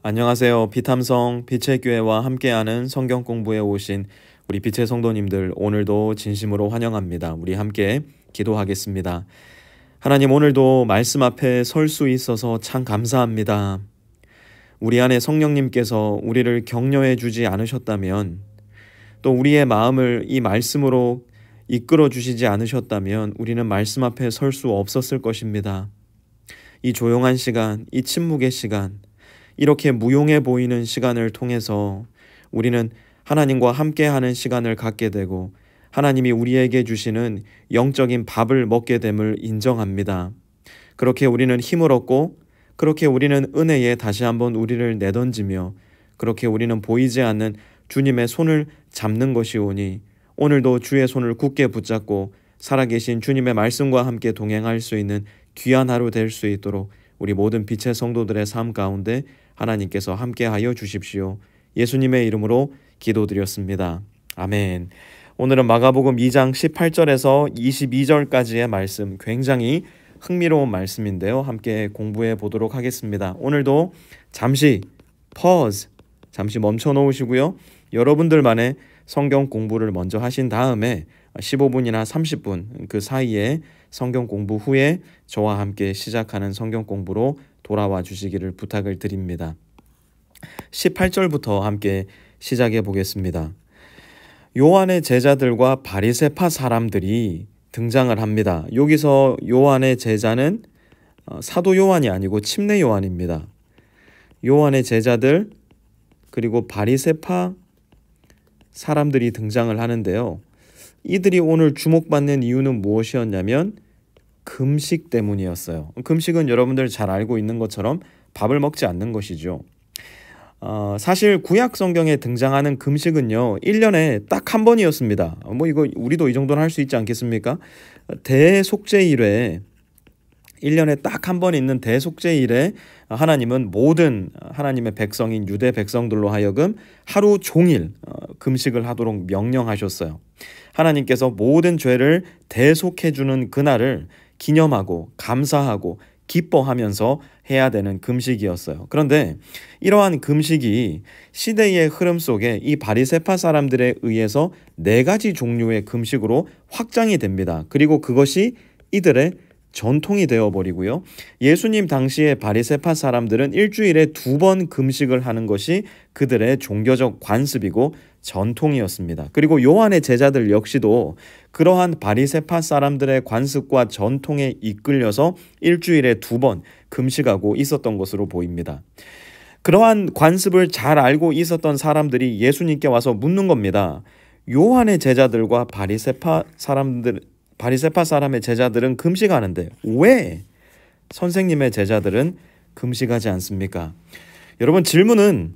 안녕하세요. 비탐성 빛의 교회와 함께하는 성경 공부에 오신 우리 빛의 성도님들, 오늘도 진심으로 환영합니다. 우리 함께 기도하겠습니다. 하나님, 오늘도 말씀 앞에 설 수 있어서 참 감사합니다. 우리 안에 성령님께서 우리를 격려해 주지 않으셨다면, 또 우리의 마음을 이 말씀으로 이끌어 주시지 않으셨다면 우리는 말씀 앞에 설 수 없었을 것입니다. 이 조용한 시간, 이 침묵의 시간, 이렇게 무용해 보이는 시간을 통해서 우리는 하나님과 함께하는 시간을 갖게 되고 하나님이 우리에게 주시는 영적인 밥을 먹게 됨을 인정합니다. 그렇게 우리는 힘을 얻고, 그렇게 우리는 은혜에 다시 한번 우리를 내던지며, 그렇게 우리는 보이지 않는 주님의 손을 잡는 것이오니, 오늘도 주의 손을 굳게 붙잡고 살아계신 주님의 말씀과 함께 동행할 수 있는 귀한 하루 될 수 있도록 우리 모든 빛의 성도들의 삶 가운데 하나님께서 함께하여 주십시오. 예수님의 이름으로 기도드렸습니다. 아멘. 오늘은 마가복음 2장 18절에서 22절까지의 말씀, 굉장히 흥미로운 말씀인데요. 함께 공부해 보도록 하겠습니다. 오늘도 잠시 잠시 멈춰 놓으시고요. 여러분들만의 성경 공부를 먼저 하신 다음에 15분이나 30분 그 사이에 성경 공부 후에 저와 함께 시작하는 성경 공부로 돌아와 주시기를 부탁을 드립니다. 18절부터 함께 시작해 보겠습니다. 요한의 제자들과 바리새파 사람들이 등장을 합니다. 여기서 요한의 제자는 사도 요한이 아니고 침례 요한입니다. 요한의 제자들 그리고 바리새파 사람들이 등장을 하는데요. 이들이 오늘 주목받는 이유는 무엇이었냐면 금식 때문이었어요. 금식은 여러분들 잘 알고 있는 것처럼 밥을 먹지 않는 것이죠. 사실 구약 성경에 등장하는 금식은요, 1년에 딱 한 번이었습니다. 이거 우리도 이 정도는 할 수 있지 않겠습니까? 대속죄일에 1년에 딱 한 번 있는 대속죄일에 하나님은 모든 하나님의 백성인 유대 백성들로 하여금 하루 종일 금식을 하도록 명령하셨어요. 하나님께서 모든 죄를 대속해주는 그날을 기념하고 감사하고 기뻐하면서 해야 되는 금식이었어요. 그런데 이러한 금식이 시대의 흐름 속에 이 바리새파 사람들에 의해서 4가지 종류의 금식으로 확장이 됩니다. 그리고 그것이 이들의 전통이 되어버리고요. 예수님 당시의 바리새파 사람들은 일주일에 2번 금식을 하는 것이 그들의 종교적 관습이고 전통이었습니다. 그리고 요한의 제자들 역시도 그러한 바리새파 사람들의 관습과 전통에 이끌려서 일주일에 2번 금식하고 있었던 것으로 보입니다. 그러한 관습을 잘 알고 있었던 사람들이 예수님께 와서 묻는 겁니다. 요한의 제자들과 바리새파 사람의 제자들은 금식하는데 왜 선생님의 제자들은 금식하지 않습니까? 여러분, 질문은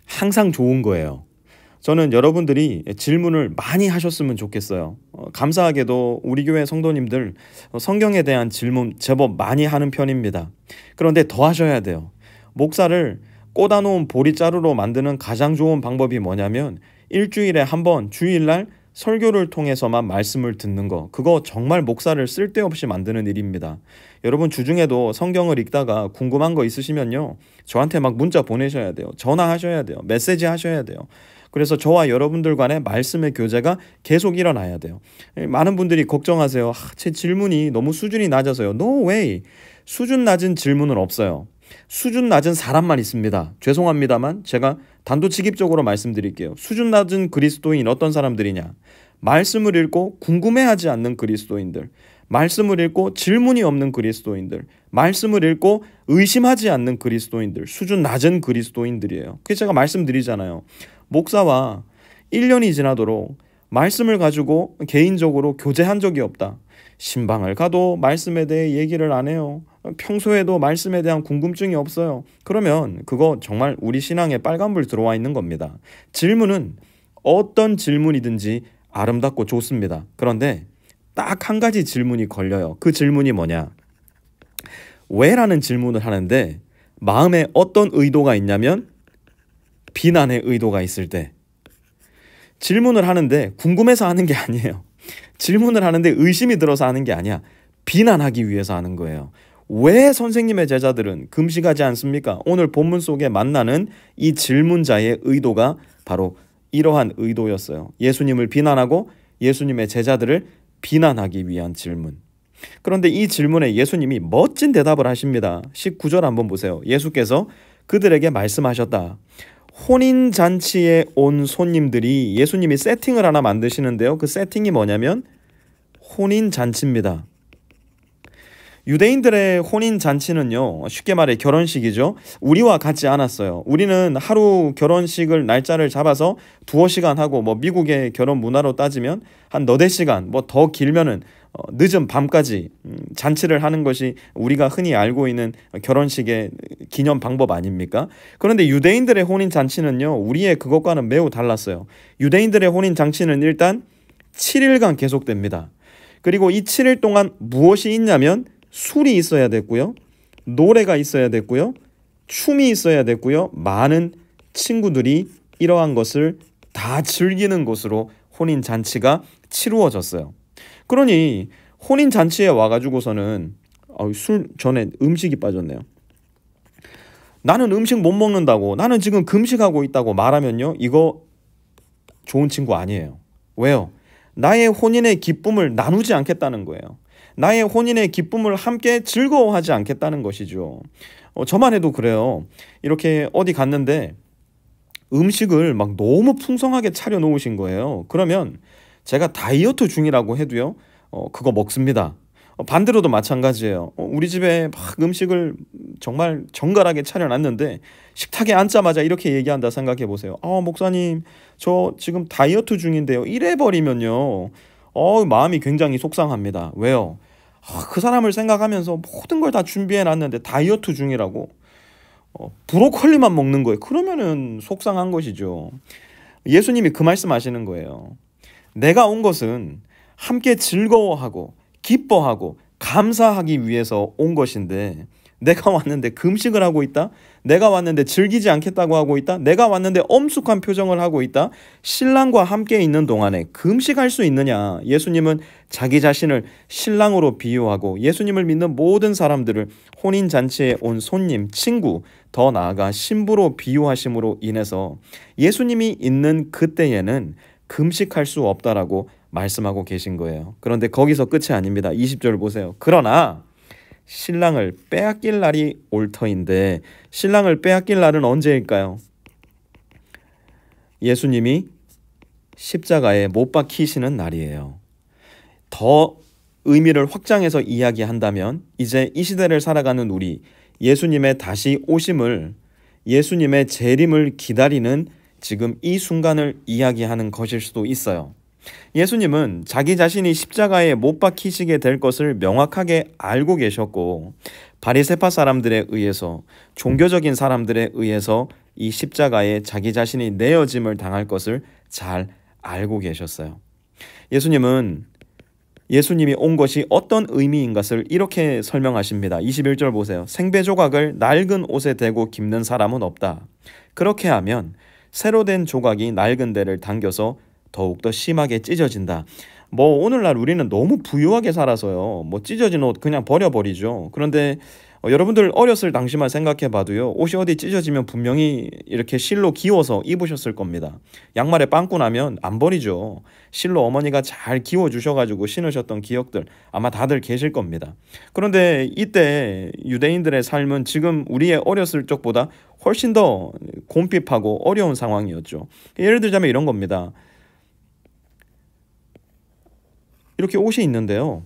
항상 좋은 거예요. 저는 여러분들이 질문을 많이 하셨으면 좋겠어요. 감사하게도 우리 교회 성도님들 성경에 대한 질문 제법 많이 하는 편입니다. 그런데 더 하셔야 돼요. 목사를 꽂아놓은 보리자루로 만드는 가장 좋은 방법이 뭐냐면 일주일에 한 번 주일날 설교를 통해서만 말씀을 듣는 거, 그거 정말 목사를 쓸데없이 만드는 일입니다. 여러분, 주중에도 성경을 읽다가 궁금한 거 있으시면요, 저한테 막 문자 보내셔야 돼요. 전화하셔야 돼요. 메시지 하셔야 돼요. 그래서 저와 여러분들 간의 말씀의 교제가 계속 일어나야 돼요. 많은 분들이 걱정하세요. 제 질문이 너무 수준이 낮아서요. No way. 수준 낮은 질문은 없어요. 수준 낮은 사람만 있습니다. 죄송합니다만 제가 단도직입적으로 말씀드릴게요. 수준 낮은 그리스도인 어떤 사람들이냐? 말씀을 읽고 궁금해하지 않는 그리스도인들, 말씀을 읽고 질문이 없는 그리스도인들, 말씀을 읽고 의심하지 않는 그리스도인들, 수준 낮은 그리스도인들이에요. 그래서 제가 말씀드리잖아요. 목사와 1년이 지나도록 말씀을 가지고 개인적으로 교제한 적이 없다. 신방을 가도 말씀에 대해 얘기를 안 해요. 평소에도 말씀에 대한 궁금증이 없어요. 그러면 그거 정말 우리 신앙에 빨간불 들어와 있는 겁니다. 질문은 어떤 질문이든지 아름답고 좋습니다. 그런데 딱 한 가지 질문이 걸려요. 그 질문이 뭐냐? 왜라는 질문을 하는데 마음에 어떤 의도가 있냐면 비난의 의도가 있을 때. 질문을 하는데 궁금해서 하는 게 아니에요. 질문을 하는데 의심이 들어서 하는 게 아니야. 비난하기 위해서 하는 거예요. 왜 선생님의 제자들은 금식하지 않습니까? 오늘 본문 속에 만나는 이 질문자의 의도가 바로 이러한 의도였어요. 예수님을 비난하고 예수님의 제자들을 비난하기 위한 질문. 그런데 이 질문에 예수님이 멋진 대답을 하십니다. 19절 한번 보세요. 예수께서 그들에게 말씀하셨다. 혼인잔치에 온 손님들이 예수님이 세팅을 하나 만드시는데요. 그 세팅이 뭐냐면 혼인잔치입니다. 유대인들의 혼인잔치는요, 쉽게 말해 결혼식이죠. 우리와 같지 않았어요. 우리는 하루 결혼식을 날짜를 잡아서 두어 시간 하고, 미국의 결혼 문화로 따지면 한 너댓 시간, 더 길면은 늦은 밤까지 잔치를 하는 것이 우리가 흔히 알고 있는 결혼식의 기념 방법 아닙니까? 그런데 유대인들의 혼인잔치는요, 우리의 그것과는 매우 달랐어요. 유대인들의 혼인잔치는 일단 7일간 계속됩니다. 그리고 이 7일 동안 무엇이 있냐면 술이 있어야 됐고요, 노래가 있어야 됐고요, 춤이 있어야 됐고요, 많은 친구들이 이러한 것을 다 즐기는 곳으로 혼인잔치가 치루어졌어요. 그러니 혼인잔치에 와가지고서는 술 전에 음식이 빠졌네요. 나는 음식 못 먹는다고, 나는 지금 금식하고 있다고 말하면요, 이거 좋은 친구 아니에요. 왜요? 나의 혼인의 기쁨을 나누지 않겠다는 거예요. 나의 혼인의 기쁨을 함께 즐거워하지 않겠다는 것이죠. 저만 해도 그래요. 이렇게 어디 갔는데 음식을 막 너무 풍성하게 차려 놓으신 거예요. 그러면 제가 다이어트 중이라고 해도요, 그거 먹습니다. 반대로도 마찬가지예요. 우리 집에 막 음식을 정말 정갈하게 차려놨는데 식탁에 앉자마자 이렇게 얘기한다 생각해 보세요. 목사님, 저 지금 다이어트 중인데요. 이래 버리면요, 마음이 굉장히 속상합니다. 왜요? 그 사람을 생각하면서 모든 걸 다 준비해 놨는데 다이어트 중이라고 브로콜리만 먹는 거예요. 그러면은 속상한 것이죠. 예수님이 그 말씀하시는 거예요. 내가 온 것은 함께 즐거워하고 기뻐하고 감사하기 위해서 온 것인데, 내가 왔는데 금식을 하고 있다? 내가 왔는데 즐기지 않겠다고 하고 있다? 내가 왔는데 엄숙한 표정을 하고 있다? 신랑과 함께 있는 동안에 금식할 수 있느냐? 예수님은 자기 자신을 신랑으로 비유하고 예수님을 믿는 모든 사람들을 혼인잔치에 온 손님, 친구, 더 나아가 신부로 비유하심으로 인해서 예수님이 있는 그때에는 금식할 수 없다라고 말씀하고 계신 거예요. 그런데 거기서 끝이 아닙니다. 20절 보세요. 그러나 신랑을 빼앗길 날이 올 터인데, 신랑을 빼앗길 날은 언제일까요? 예수님이 십자가에 못 박히시는 날이에요. 더 의미를 확장해서 이야기한다면 이제 이 시대를 살아가는 우리, 예수님의 다시 오심을, 예수님의 재림을 기다리는 지금 이 순간을 이야기하는 것일 수도 있어요. 예수님은 자기 자신이 십자가에 못 박히시게 될 것을 명확하게 알고 계셨고, 바리새파 사람들에 의해서, 종교적인 사람들에 의해서 이 십자가에 자기 자신이 내어짐을 당할 것을 잘 알고 계셨어요. 예수님이 온 것이 어떤 의미인 것을 이렇게 설명하십니다. 21절 보세요. 생배 조각을 낡은 옷에 대고 깁는 사람은 없다. 그렇게 하면 새로 된 조각이 낡은 데를 당겨서 더욱더 심하게 찢어진다. 오늘날 우리는 너무 부유하게 살아서요, 찢어진 옷 그냥 버려버리죠. 그런데 여러분들 어렸을 당시만 생각해 봐도요, 옷이 어디 찢어지면 분명히 이렇게 실로 기워서 입으셨을 겁니다. 양말에 빵꾸 나면 안 버리죠. 실로 어머니가 잘 기워 주셔가지고 신으셨던 기억들 아마 다들 계실 겁니다. 그런데 이때 유대인들의 삶은 지금 우리의 어렸을 적보다 훨씬 더 곰핍하고 어려운 상황이었죠. 예를 들자면 이런 겁니다. 이렇게 옷이 있는데요,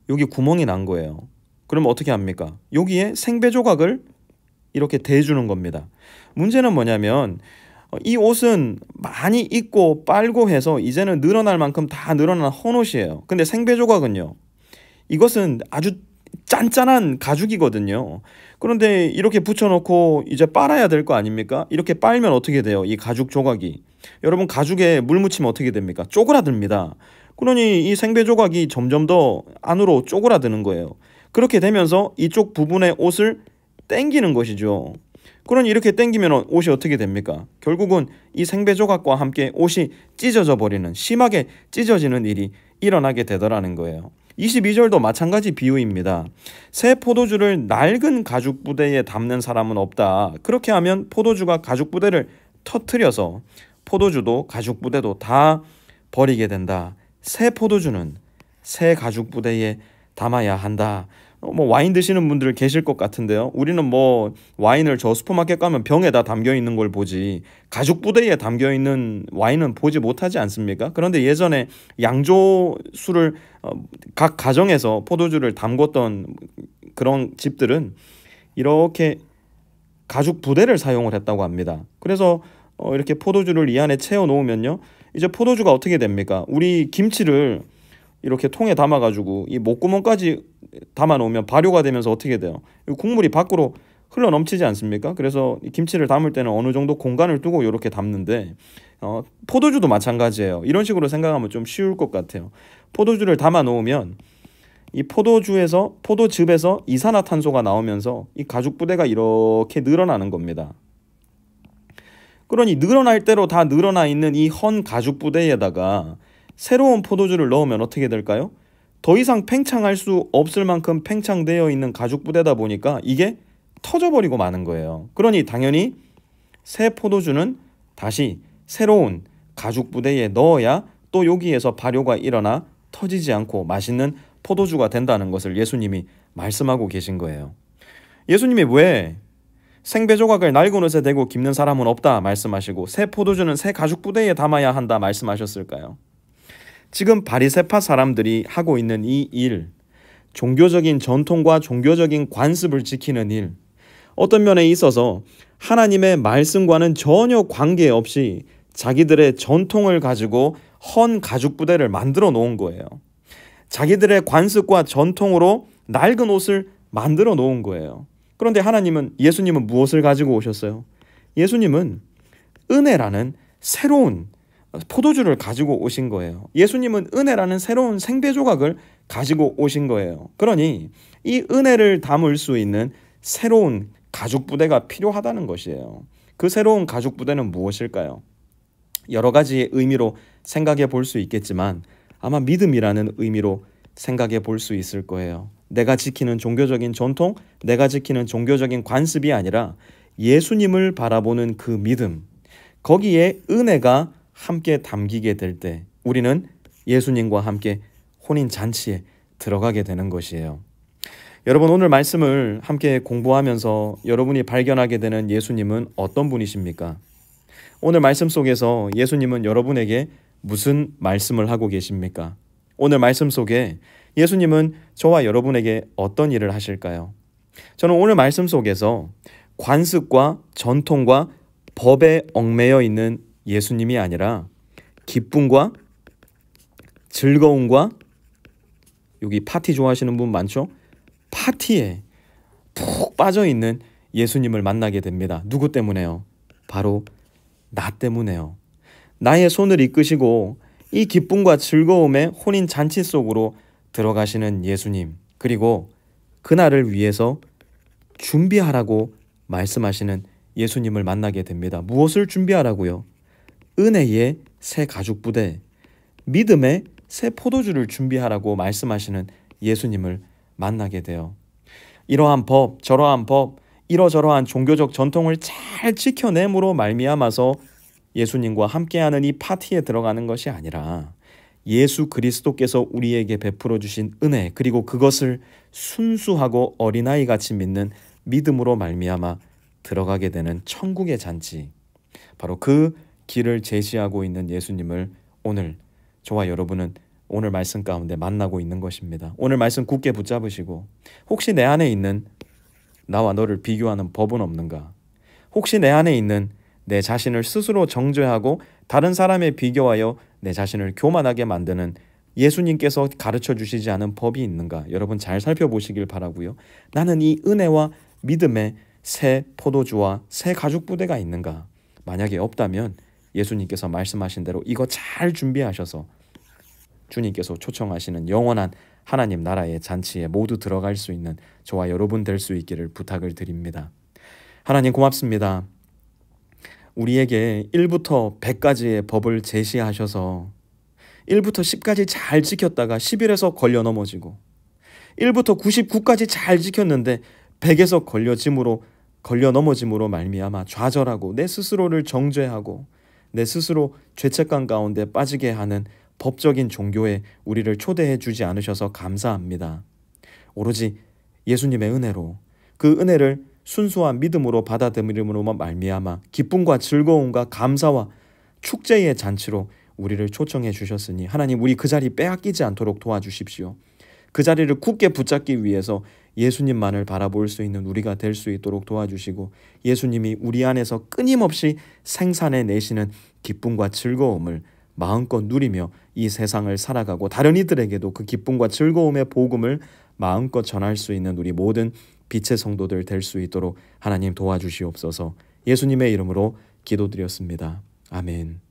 여기 구멍이 난 거예요. 그러면 어떻게 합니까? 여기에 생배 조각을 이렇게 대주는 겁니다. 문제는 뭐냐면 이 옷은 많이 입고 빨고 해서 이제는 늘어날 만큼 다 늘어난 헌옷이에요. 근데 생배 조각은요, 이것은 아주 짠짠한 가죽이거든요. 그런데 이렇게 붙여놓고 이제 빨아야 될 거 아닙니까? 이렇게 빨면 어떻게 돼요? 이 가죽 조각이, 여러분, 가죽에 물 묻히면 어떻게 됩니까? 쪼그라듭니다. 그러니 이 생배 조각이 점점 더 안으로 쪼그라드는 거예요. 그렇게 되면서 이쪽 부분의 옷을 당기는 것이죠. 그러니 이렇게 당기면 옷이 어떻게 됩니까? 결국은 이 생배 조각과 함께 옷이 찢어져 버리는, 심하게 찢어지는 일이 일어나게 되더라는 거예요. 22절도 마찬가지 비유입니다. 새 포도주를 낡은 가죽 부대에 담는 사람은 없다. 그렇게 하면 포도주가 가죽 부대를 터뜨려서 포도주도 가죽 부대도 다 버리게 된다. 새 포도주는 새 가죽 부대에 담아야 한다. 와인 드시는 분들 계실 것 같은데요. 우리는 와인을 저 슈퍼마켓 가면 병에다 담겨 있는 걸 보지 가죽 부대에 담겨 있는 와인은 보지 못하지 않습니까? 그런데 예전에 양조술을 각 가정에서 포도주를 담궜던 그런 집들은 이렇게 가죽 부대를 사용을 했다고 합니다. 그래서 이렇게 포도주를 이 안에 채워 놓으면요, 이제 포도주가 어떻게 됩니까? 우리 김치를 이렇게 통에 담아가지고 이 목구멍까지 담아놓으면 발효가 되면서 어떻게 돼요? 국물이 밖으로 흘러 넘치지 않습니까? 그래서 이 김치를 담을 때는 어느 정도 공간을 두고 이렇게 담는데 포도주도 마찬가지예요. 이런 식으로 생각하면 좀 쉬울 것 같아요. 포도주를 담아 놓으면 이 포도즙에서 이산화탄소가 나오면서 이 가죽 부대가 이렇게 늘어나는 겁니다. 그러니 늘어날 대로 다 늘어나 있는 이 헌 가죽 부대에다가 새로운 포도주를 넣으면 어떻게 될까요? 더 이상 팽창할 수 없을 만큼 팽창되어 있는 가죽 부대다 보니까 이게 터져버리고 마는 거예요. 그러니 당연히 새 포도주는 다시 새로운 가죽 부대에 넣어야 또 여기에서 발효가 일어나 터지지 않고 맛있는 포도주가 된다는 것을 예수님이 말씀하고 계신 거예요. 예수님이 왜 생배 조각을 낡은 옷에 대고 깁는 사람은 없다 말씀하시고 새 포도주는 새 가죽 부대에 담아야 한다 말씀하셨을까요? 지금 바리새파 사람들이 하고 있는 이 일, 종교적인 전통과 종교적인 관습을 지키는 일, 어떤 면에 있어서 하나님의 말씀과는 전혀 관계없이 자기들의 전통을 가지고 헌 가죽 부대를 만들어 놓은 거예요. 자기들의 관습과 전통으로 낡은 옷을 만들어 놓은 거예요. 그런데 예수님은 무엇을 가지고 오셨어요? 예수님은 은혜라는 새로운 포도주를 가지고 오신 거예요. 예수님은 은혜라는 새로운 생배 조각을 가지고 오신 거예요. 그러니 이 은혜를 담을 수 있는 새로운 가죽 부대가 필요하다는 것이에요. 그 새로운 가죽 부대는 무엇일까요? 여러 가지의 의미로 생각해 볼 수 있겠지만 아마 믿음이라는 의미로 생각해 볼 수 있을 거예요. 내가 지키는 종교적인 전통, 내가 지키는 종교적인 관습이 아니라 예수님을 바라보는 그 믿음, 거기에 은혜가 함께 담기게 될 때 우리는 예수님과 함께 혼인잔치에 들어가게 되는 것이에요. 여러분, 오늘 말씀을 함께 공부하면서 여러분이 발견하게 되는 예수님은 어떤 분이십니까? 오늘 말씀 속에서 예수님은 여러분에게 무슨 말씀을 하고 계십니까? 오늘 말씀 속에 예수님은 저와 여러분에게 어떤 일을 하실까요? 저는 오늘 말씀 속에서 관습과 전통과 법에 얽매여 있는 예수님이 아니라 기쁨과 즐거움과, 여기 파티 좋아하시는 분 많죠? 파티에 푹 빠져있는 예수님을 만나게 됩니다. 누구 때문에요? 바로 나 때문에요. 나의 손을 이끄시고 이 기쁨과 즐거움의 혼인 잔치 속으로 들어가시는 예수님, 그리고 그날을 위해서 준비하라고 말씀하시는 예수님을 만나게 됩니다. 무엇을 준비하라고요? 은혜의 새 가죽 부대, 믿음의 새 포도주를 준비하라고 말씀하시는 예수님을 만나게 돼요. 이러한 법, 저러한 법, 이러저러한 종교적 전통을 잘 지켜냄으로 말미암아서 예수님과 함께하는 이 파티에 들어가는 것이 아니라 예수 그리스도께서 우리에게 베풀어 주신 은혜, 그리고 그것을 순수하고 어린아이같이 믿는 믿음으로 말미암아 들어가게 되는 천국의 잔치, 바로 그 길을 제시하고 있는 예수님을 오늘 저와 여러분은 오늘 말씀 가운데 만나고 있는 것입니다. 오늘 말씀 굳게 붙잡으시고, 혹시 내 안에 있는 나와 너를 비교하는 법은 없는가? 혹시 내 안에 있는 내 자신을 스스로 정죄하고 다른 사람에 비교하여 내 자신을 교만하게 만드는 예수님께서 가르쳐 주시지 않은 법이 있는가? 여러분 잘 살펴보시길 바라고요. 나는 이 은혜와 믿음의 새 포도주와 새 가죽 부대가 있는가? 만약에 없다면 예수님께서 말씀하신 대로 이거 잘 준비하셔서 주님께서 초청하시는 영원한 하나님 나라의 잔치에 모두 들어갈 수 있는 저와 여러분 될 수 있기를 부탁을 드립니다. 하나님 고맙습니다. 우리에게 1부터 100까지의 법을 제시하셔서 1부터 10까지 잘 지켰다가 11에서 걸려 넘어지고 1부터 99까지 잘 지켰는데 100에서 걸려 넘어짐으로 말미암아 좌절하고 내 스스로를 정죄하고 내 스스로 죄책감 가운데 빠지게 하는 법적인 종교에 우리를 초대해 주지 않으셔서 감사합니다. 오로지 예수님의 은혜로 그 은혜를 순수한 믿음으로 받아들임으로 말미암아 기쁨과 즐거움과 감사와 축제의 잔치로 우리를 초청해 주셨으니 하나님, 우리 그 자리 빼앗기지 않도록 도와주십시오. 그 자리를 굳게 붙잡기 위해서 예수님만을 바라볼 수 있는 우리가 될 수 있도록 도와주시고, 예수님이 우리 안에서 끊임없이 생산해 내시는 기쁨과 즐거움을 마음껏 누리며 이 세상을 살아가고 다른 이들에게도 그 기쁨과 즐거움의 복음을 마음껏 전할 수 있는 우리 모든 빛의 성도들 될 수 있도록 하나님 도와주시옵소서. 예수님의 이름으로 기도드렸습니다. 아멘.